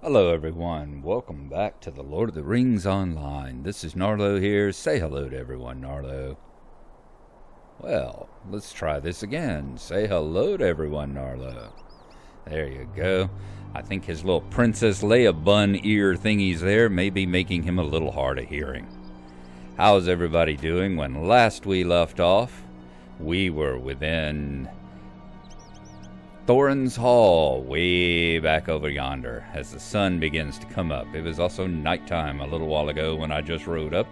Hello everyone, welcome back to the Lord of the Rings Online. This is Gnarlo here. Say hello to everyone, Gnarlo. Well, let's try this again. Say hello to everyone, Gnarlo. There you go. I think his little Princess Leia bun ear thingies there may be making him a little hard of hearing. How's everybody doing? When last we left off, we were within Thorin's Hall, way back over yonder, as the sun begins to come up. It was also nighttime a little while ago when I just rode up.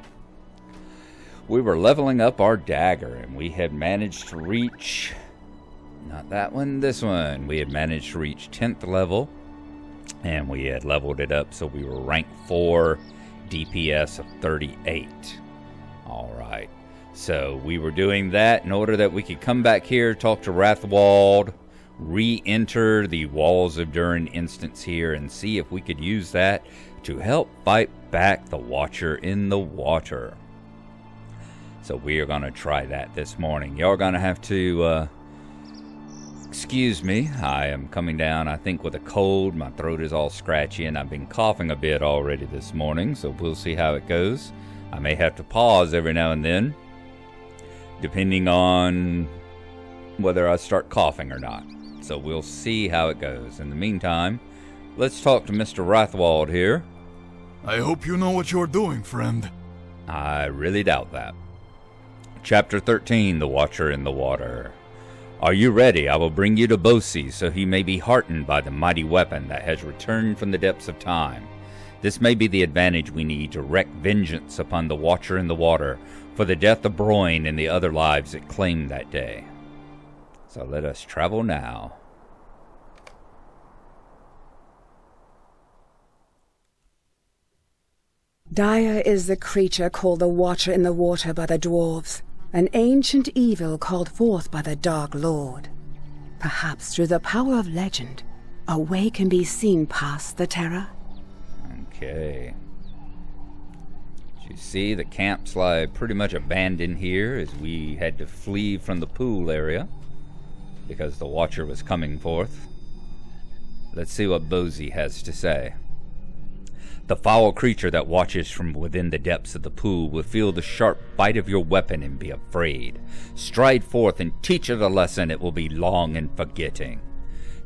We were leveling up our dagger, and we had managed to reach, not that one, this one. We had managed to reach 10th level, and we had leveled it up so we were rank 4, DPS of 38. Alright, so we were doing that in order that we could come back here, talk to Rathwald, re-enter the Walls of Durin instance here and see if we could use that to help fight back the Watcher in the water. So we are going to try that this morning. Y'all going to have to excuse me. I am coming down, I think, with a cold. My throat is all scratchy and I've been coughing a bit already this morning, so we'll see how it goes. I may have to pause every now and then, depending on whether I start coughing or not. So we'll see how it goes. In the meantime, let's talk to Mr. Rathwald here. I hope you know what you're doing, friend. I really doubt that. Chapter 13, The Watcher in the Water. Are you ready? I will bring you to Bosi, so he may be heartened by the mighty weapon that has returned from the depths of time. This may be the advantage we need to wreak vengeance upon the Watcher in the Water for the death of Broin and the other lives it claimed that day. So let us travel now. Dire is the creature called the Watcher in the Water by the dwarves, an ancient evil called forth by the Dark Lord. Perhaps through the power of legend, a way can be seen past the terror. Okay. As you see, the camps lie pretty much abandoned here as we had to flee from the pool area because the Watcher was coming forth. Let's see what Bosi has to say. The foul creature that watches from within the depths of the pool will feel the sharp bite of your weapon and be afraid. Stride forth and teach it a lesson it will be long in forgetting.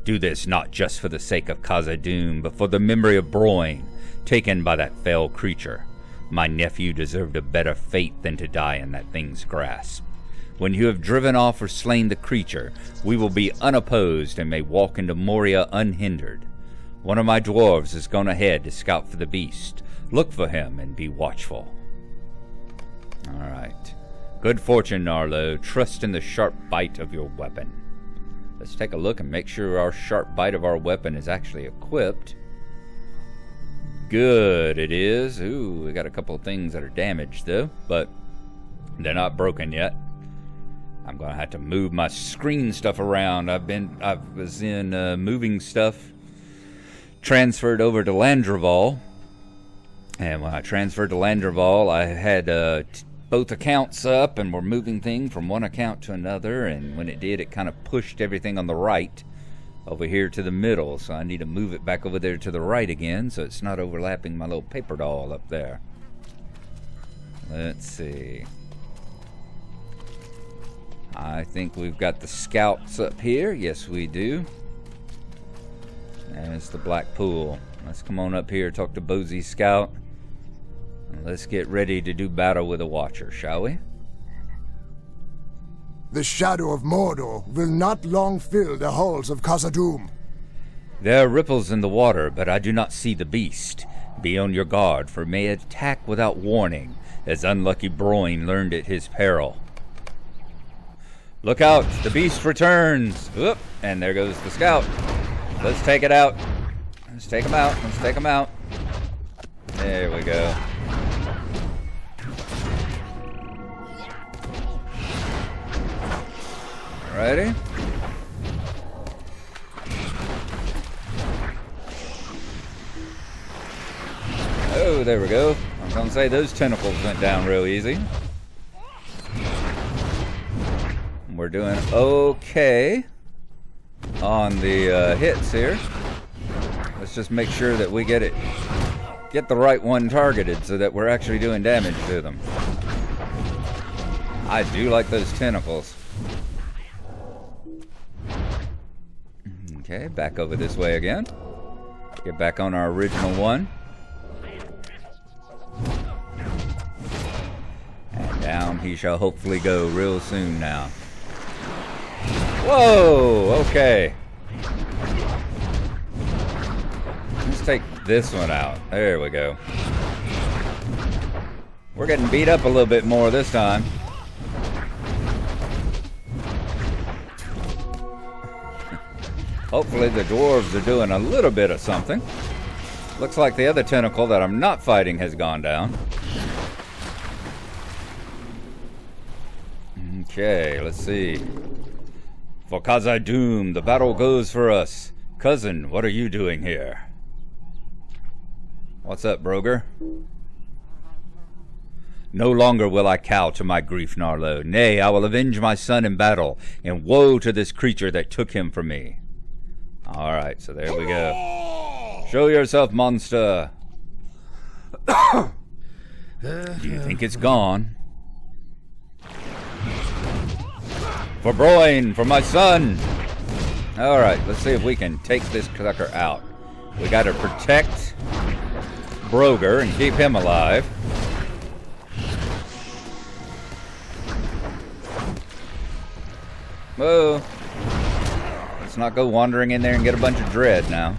Do this not just for the sake of Khazad-dum, but for the memory of Broin, taken by that fell creature. My nephew deserved a better fate than to die in that thing's grasp. When you have driven off or slain the creature, we will be unopposed and may walk into Moria unhindered. One of my dwarves has gone ahead to scout for the beast. Look for him and be watchful. Alright. Good fortune, Gnarlo. Trust in the sharp bite of your weapon. Let's take a look and make sure our sharp bite of our weapon is actually equipped. Good, it is. Ooh, we got a couple of things that are damaged, though, but they're not broken yet. I'm going to have to move my screen stuff around. I was in moving stuff, transferred over to Landreval, and when I transferred to Landreval, I had both accounts up, and we're moving things from one account to another, and when it did, it kind of pushed everything on the right over here to the middle, so I need to move it back over there to the right again, so it's not overlapping my little paper doll up there. Let's see. I think we've got the scouts up here. Yes, we do. And it's the Black Pool. Let's come on up here, talk to Bosi's scout. And let's get ready to do battle with the Watcher, shall we? The shadow of Mordor will not long fill the halls of Khazad-dum. There are ripples in the water, but I do not see the beast. Be on your guard, for it may attack without warning, as unlucky Broin learned at his peril. Look out, the beast returns. Whoop, and there goes the scout. Let's take it out. Let's take him out. Let's take him out. There we go. Ready? Oh, there we go. I was gonna say those tentacles went down real easy. We're doing okay on the hits here. Let's just make sure that we get the right one targeted so that we're actually doing damage to them. I do like those tentacles. Okay, back over this way again. Get back on our original one. And down he shall hopefully go real soon now. Whoa, okay. Let's take this one out. There we go. We're getting beat up a little bit more this time. Hopefully the dwarves are doing a little bit of something. Looks like the other tentacle that I'm not fighting has gone down. Okay, let's see. For Khazad-dum, the battle goes for us. Cousin, what are you doing here? What's up, Broger? No longer will I cow to my grief, Gnarlo. Nay, I will avenge my son in battle, and woe to this creature that took him from me. Alright, so there we go. Show yourself, monster. Do you think it's gone? For Broin, for my son. Alright, let's see if we can take this sucker out. We gotta protect Broger and keep him alive. Whoa. Let's not go wandering in there and get a bunch of dread now.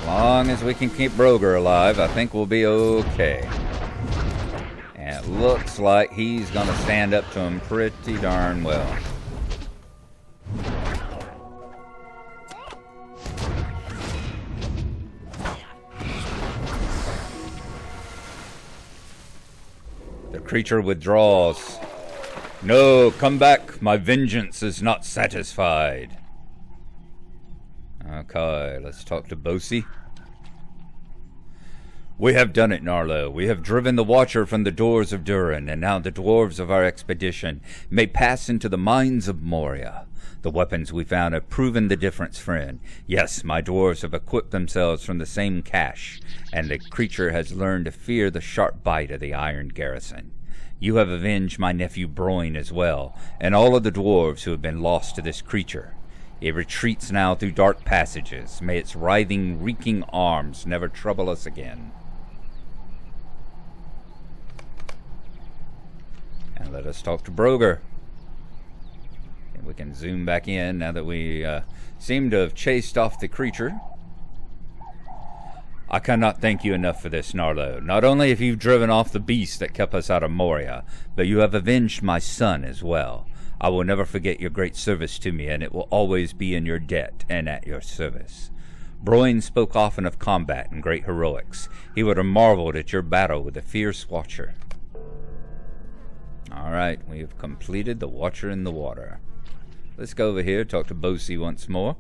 As long as we can keep Broger alive, I think we'll be okay. And it looks like he's going to stand up to him pretty darn well. The creature withdraws. No, come back. My vengeance is not satisfied. Okay, let's talk to Bosi. We have done it, Gnarlo. We have driven the Watcher from the doors of Durin, and now the dwarves of our expedition may pass into the mines of Moria. The weapons we found have proven the difference, friend. Yes, my dwarves have equipped themselves from the same cache, and the creature has learned to fear the sharp bite of the iron garrison. You have avenged my nephew Broin as well, and all of the dwarves who have been lost to this creature. It retreats now through dark passages. May its writhing, reeking arms never trouble us again. And let us talk to Broger. And we can zoom back in now that we seem to have chased off the creature. I cannot thank you enough for this, Gnarlo. Not only have you driven off the beast that kept us out of Moria, but you have avenged my son as well. I will never forget your great service to me, and it will always be in your debt and at your service. Broin spoke often of combat and great heroics. He would have marveled at your battle with the fierce Watcher. Alright, we have completed the Watcher in the water. Let's go over here, talk to Bosi once more.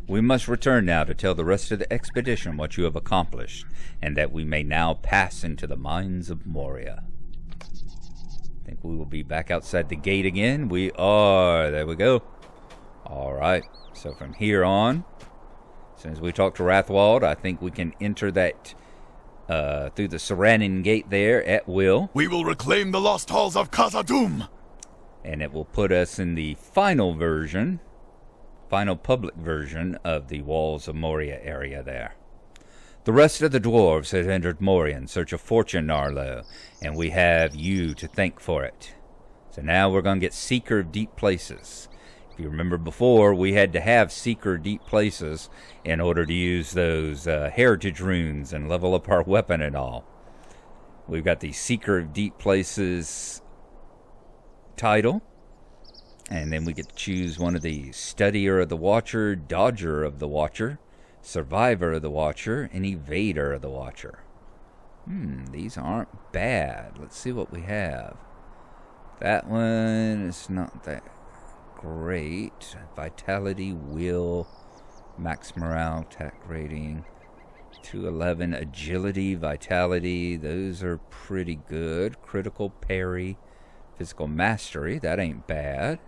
We must return now to tell the rest of the expedition what you have accomplished, and that we may now pass into the mines of Moria. I think we will be back outside the gate again. We are. There we go. Alright, so from here on, as soon as we talk to Rathwald, I think we can enter that through the Saranin gate there at will. We will reclaim the lost halls of Khazad-dum. And it will put us in the final version, final public version of the Walls of Moria area there. The rest of the dwarves have entered Moria in search of fortune, Gnarlo, and we have you to thank for it. So now we're going to get Seeker of Deep Places. If you remember before, we had to have Seeker of Deep Places in order to use those heritage runes and level up our weapon and all. We've got the Seeker of Deep Places title, and then we get to choose one of the Studier of the Watcher, Dodger of the Watcher, Survivor of the Watcher, and Evader of the Watcher. These aren't bad. Let's see what we have. That one is not that great. Vitality, Will, Max Morale, Attack Rating, 211, Agility, Vitality. Those are pretty good. Critical Parry, Physical mastery, that ain't bad.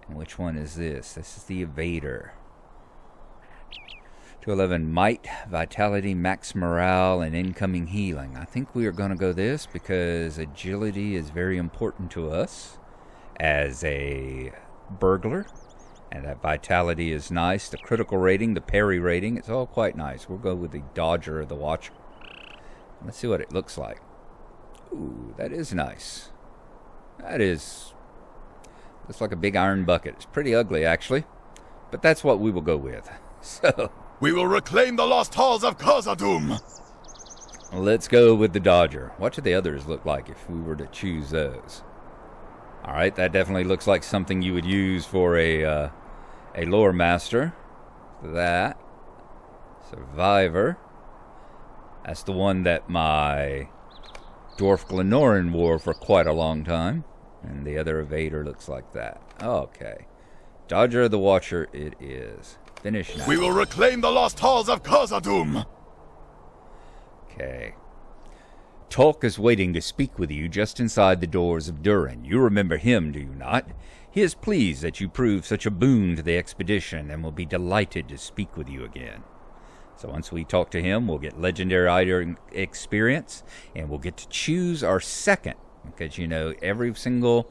And which one is this? This is the evader. 211 might, vitality, max morale, and incoming healing. I think we are going to go this because agility is very important to us as a burglar. And that vitality is nice. The critical rating, the parry rating, it's all quite nice. We'll go with the Dodger or the Watcher. Let's see what it looks like. Ooh, that is nice. That is... looks like a big iron bucket. It's pretty ugly, actually. But that's what we will go with. So... we will reclaim the lost halls of Khazad-dum. let's go with the Dodger. What do the others look like if we were to choose those? Alright, that definitely looks like something you would use for a lore master. That. Survivor. That's the one that my Dwarf Glenoran wore for quite a long time. And the other evader looks like that. Okay. Dodger of the Watcher it is. Finish now. We will reclaim the lost halls of Khazad-dum. Okay. Tolk is waiting to speak with you just inside the doors of Durin. You remember him, do you not? He is pleased that you proved such a boon to the expedition and will be delighted to speak with you again. So once we talk to him, we'll get legendary item experience, and we'll get to choose our second. Because, you know, every single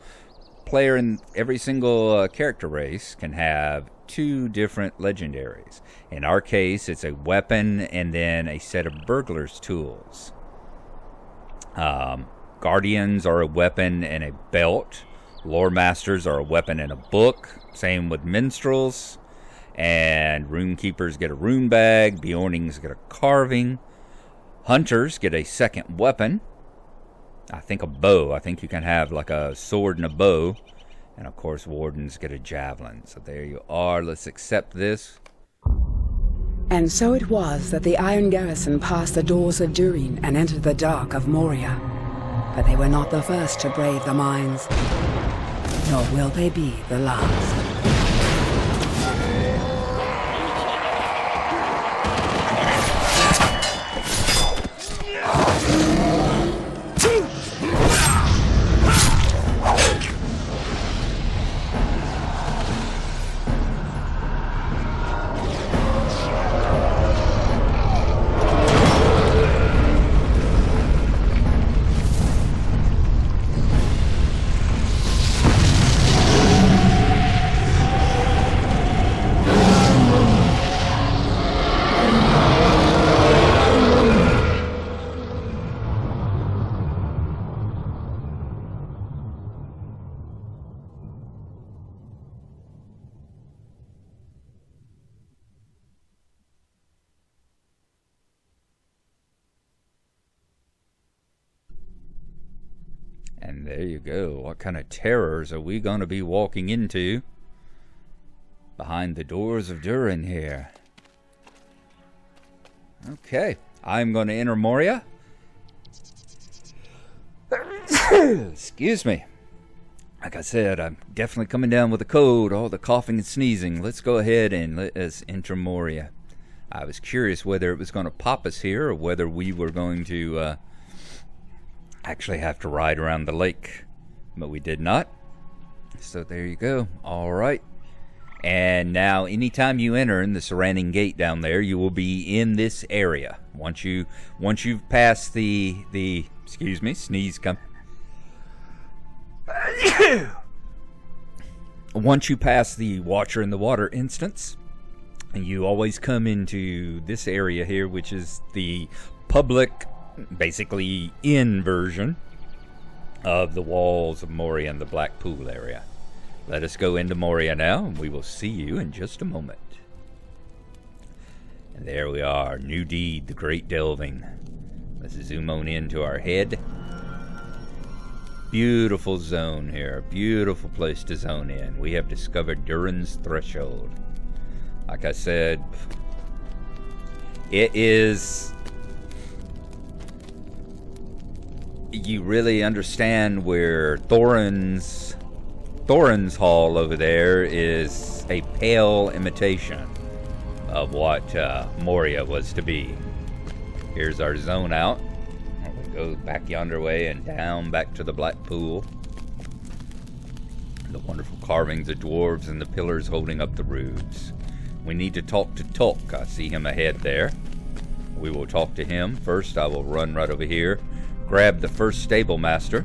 player in every single character race can have 2 different legendaries. In our case, it's a weapon and then a set of burglar's tools. Guardians are a weapon and a belt. Lore Masters are a weapon and a book. Same with Minstrels. And Runekeepers get a rune bag. Bjornings get a carving. Hunters get a second weapon. I think a bow. I think you can have like a sword and a bow. And of course, Wardens get a javelin. So there you are. Let's accept this. And so it was that the Iron Garrison passed the doors of Durin and entered the dark of Moria. But they were not the first to brave the mines, nor will they be the last. And there you go. What kind of terrors are we going to be walking into behind the doors of Durin here? Okay. I'm going to enter Moria. Excuse me. Like I said, I'm definitely coming down with a cold, all the coughing and sneezing. Let's go ahead and let us enter Moria. I was curious whether it was going to pop us here or whether we were going to actually have to ride around the lake, but we did not. So there you go. All right. And now anytime you enter in the surrounding gate down there, you will be in this area. Once you've passed the excuse me, sneeze come. Once you pass the Watcher in the Water instance, you always come into this area here, which is the public, basically in version of the walls of Moria and the Black Pool area. Let us go into Moria now, and we will see you in just a moment. And there we are, New Deed, the Great Delving. Let's zoom on into our head. Beautiful zone here, beautiful place to zone in. We have discovered Durin's Threshold. Like I said, it is... you really understand where Thorin's Hall over there is a pale imitation of what Moria was to be. Here's our zone out. We'll go back yonder way and down back to the Black Pool. The wonderful carvings of dwarves and the pillars holding up the roofs. We need to talk to Tulk. I see him ahead there. We will talk to him. First, I will run right over here, grab the first stable master.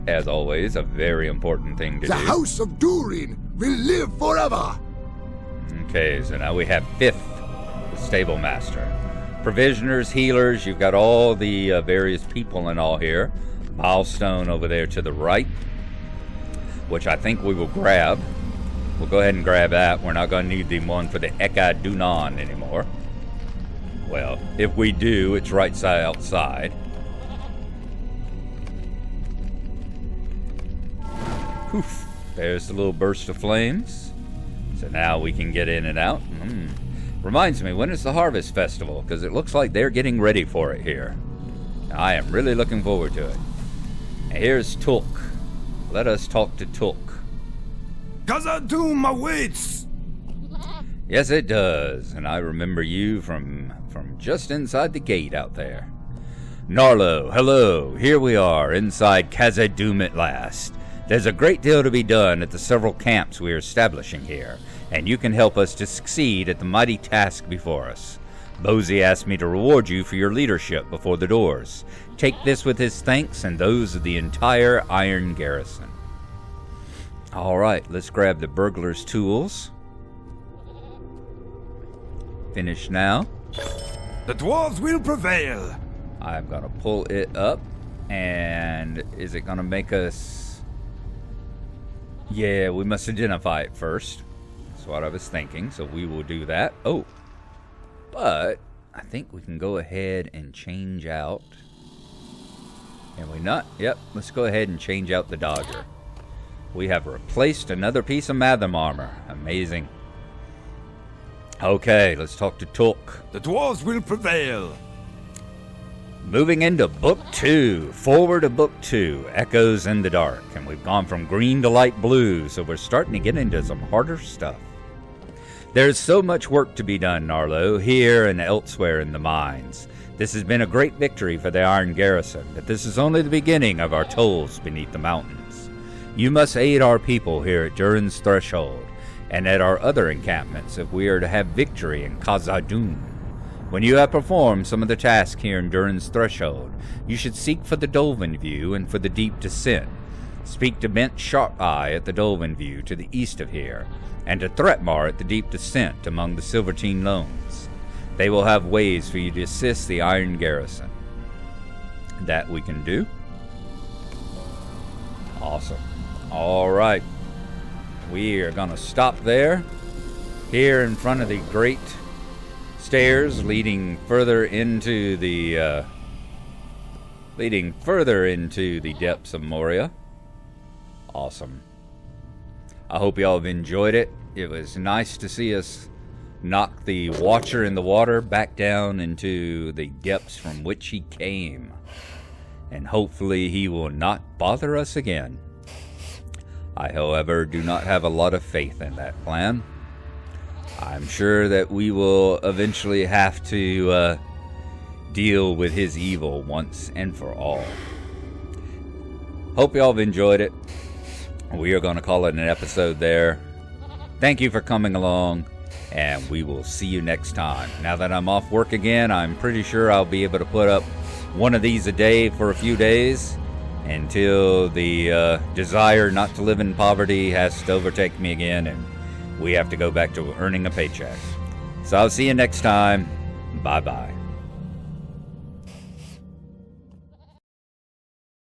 As always, a very important thing to do. The House of Durin will live forever! Okay, so now we have 5th, the stable master. Provisioners, healers, you've got all the various people and all here. Milestone over there to the right, which I think we will grab. We'll go ahead and grab that. We're not going to need the one for the Khazad-dum anymore. Well, if we do, it's right side outside. Poof. There's the little burst of flames. So now we can get in and out. Reminds me, when is the Harvest Festival? Because it looks like they're getting ready for it here. I am really looking forward to it. And here's Tulk. Let us talk to Tulk. Khazad-dum awaits! Yes, it does. And I remember you from just inside the gate out there. Gnarlo, hello. Here we are inside Khazad-dum at last. There's a great deal to be done at the several camps we are establishing here, and you can help us to succeed at the mighty task before us. Bozy asked me to reward you for your leadership before the doors. Take this with his thanks and those of the entire Iron Garrison. All right, let's grab the burglar's tools. Finish now. The dwarves will prevail! I'm going to pull it up, and is it going to make us... Yeah, we must identify it first. That's what I was thinking, so we will do that. Oh, but I think we can go ahead and change out. Can we not? Yep, let's go ahead and change out the Dodger. We have replaced another piece of Matham armor. Amazing. Okay, let's talk to Tulk. The dwarves will prevail! Moving into Book 2, forward to Book 2, Echoes in the Dark. And we've gone from green to light blue, so we're starting to get into some harder stuff. There's so much work to be done, Gnarlo, here and elsewhere in the mines. This has been a great victory for the Iron Garrison, but this is only the beginning of our tolls beneath the mountains. You must aid our people here at Durin's Threshold, and at our other encampments if we are to have victory in Khazad-dum. When you have performed some of the tasks here in Durin's Threshold, you should seek for the Dolven View and for the Deep Descent. Speak to Bent Sharp-Eye at the Dolven View to the east of here, and to Thretmar at the Deep Descent among the Silvertine Loams. They will have ways for you to assist the Iron Garrison. That we can do. Awesome. All right. We are going to stop there, here in front of the great stairs leading further into the depths of Moria. Awesome. I hope y'all have enjoyed it. It was nice to see us knock the Watcher in the water back down into the depths from which he came. And hopefully he will not bother us again. I, however, do not have a lot of faith in that plan. I'm sure that we will eventually have to deal with his evil once and for all. Hope y'all have enjoyed it. We are going to call it an episode there. Thank you for coming along, and we will see you next time. Now that I'm off work again, I'm pretty sure I'll be able to put up one of these a day for a few days until the desire not to live in poverty has to overtake me again, and we have to go back to earning a paycheck. So I'll see you next time. Bye-bye.